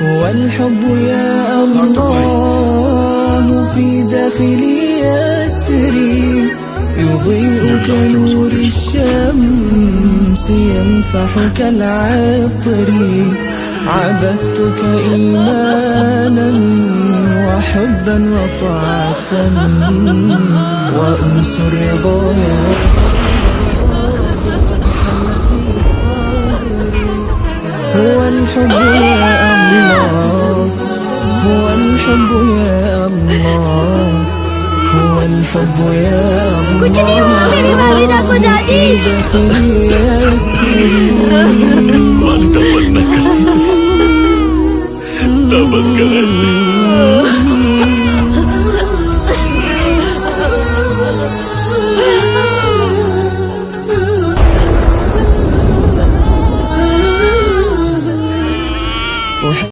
هو الحب يا الله في داخلي يسري، يضيء كنور الشمس ينفح كالعطر. عبدتك إيمانا وحبا وطاعة وأنس الرضا يا هو الحب يا الله، هو الحب يا الله، هو الحب يا الله. कुछ नहीं हुआ मेरी वालिदा को दादी। तवक्कल